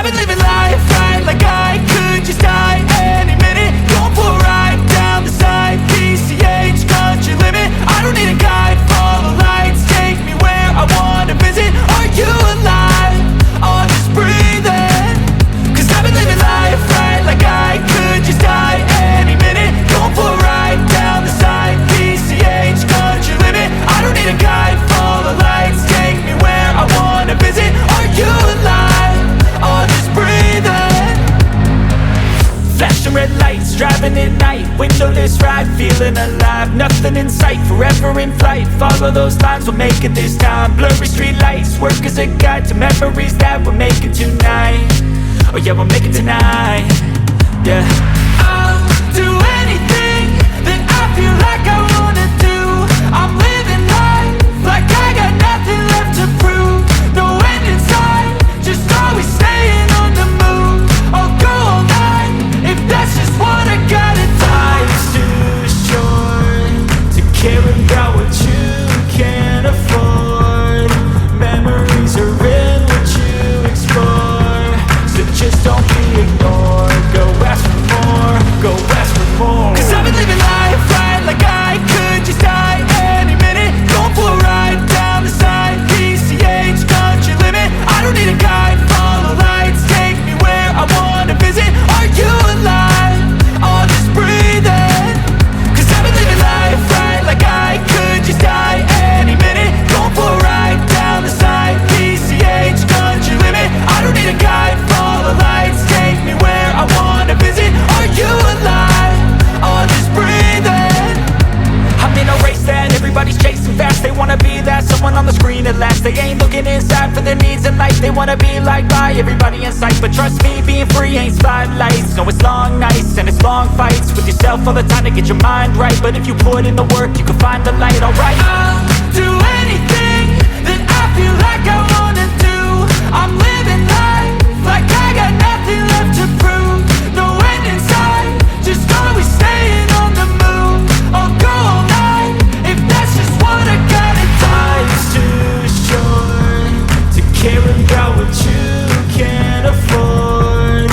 I've been living life right like I could just die any minute. Going for a ride down the side, PCH, country limit. I don't need a guide, follow lights, take me where I wanna visit. Are you alive? Or just breathing? Cause I've been living life right like I could just die any minute. Going for a ride down the side, PCH, country limit. I don't need a guide, follow lights, take me where I wanna visit. Are you alive? Or just breathing? Flashing red lights, driving at night, windowless ride, feeling alive. Nothing in sight, forever in flight. Follow those lines, we'll make it this time. Blurry street lights, work as a guide to memories that we're making tonight. Oh yeah, we'll make it tonight. Yeah. I'll do anything that I feel like I wanna do. I'm living life like I got nothing left to prove. No end in sight, just always staying on the move. I'll go all night if that's just what I gotta do. Life's too short to care about what you can't afford. Memories are in what you explore, so just don't be ignored. Go ask for more, go ask for more. Cause I've been living life right like I could just die any minute. Going for a ride down the side, PCH, country limit. I don't need a guide, follow lights, take me where I wanna visit. Are you alive? Or just breathing? Cause I've been living life right like I could just die any minute. Going for a ride down the side, PCH, country limit. I don't need a guide, follow lights, take me where I wanna visit. Are you alive? Or just breathing? I'm in a race that everybody's chasing fast. They wanna be that someone on the screen at last. They ain't looking inside for their needs in life. They wanna be liked by everybody in sight. But trust me, being free ain't spotlights. No, it's long nights and it's long fights with yourself all the time to get your mind right. But if you put in the work, you can find the light, alright. I'll do anything that I feel like I wanna do. I'm living life like I got nothing left to prove. No end in sight, just always staying on the move. I'll go all night if that's just what I gotta do. Life's too short to care about what you can't afford.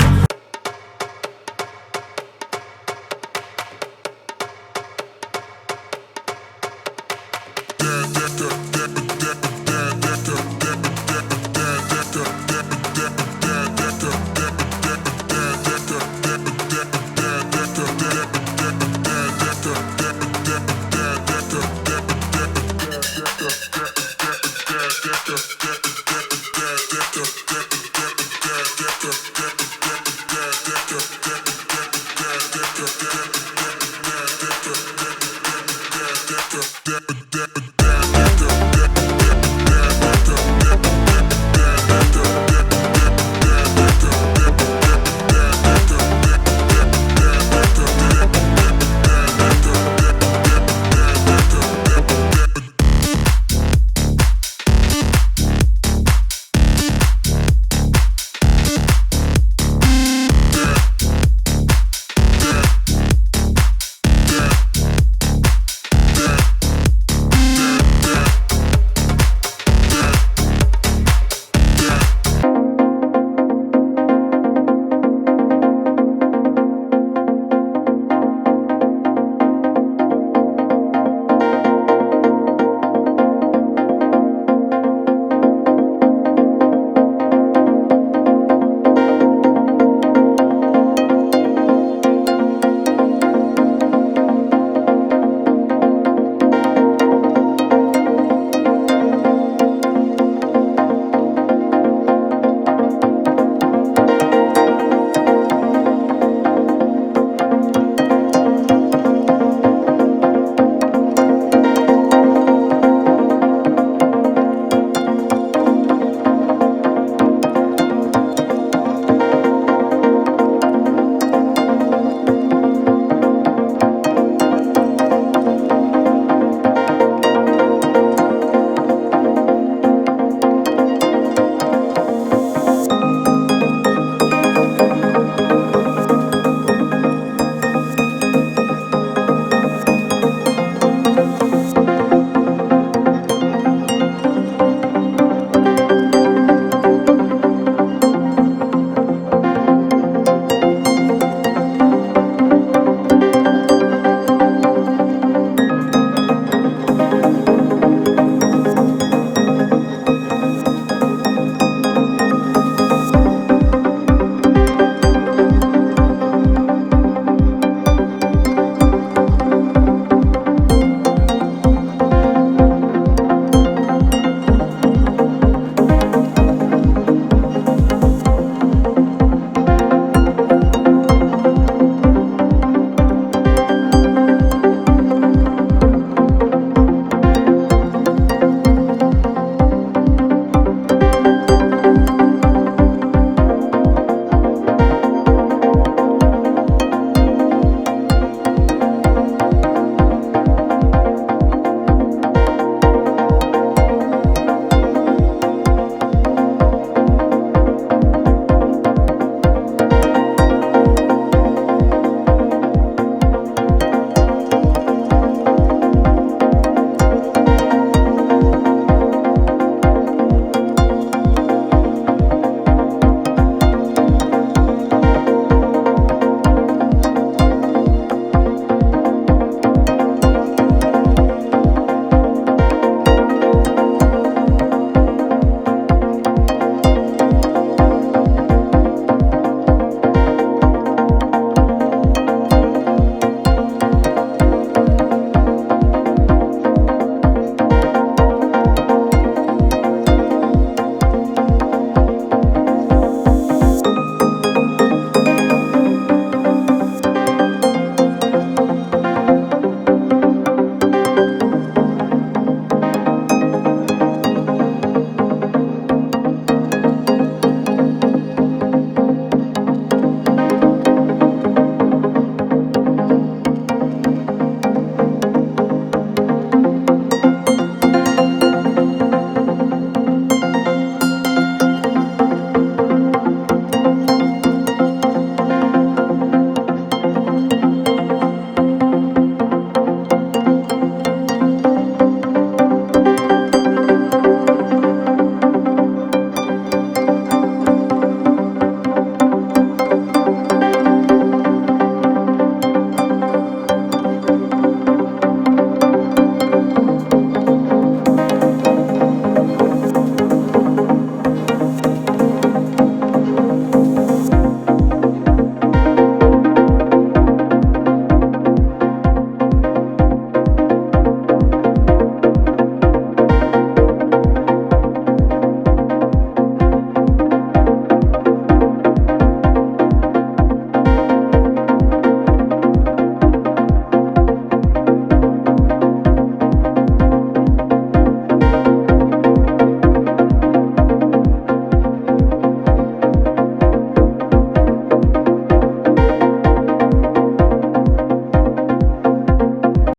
Yeah.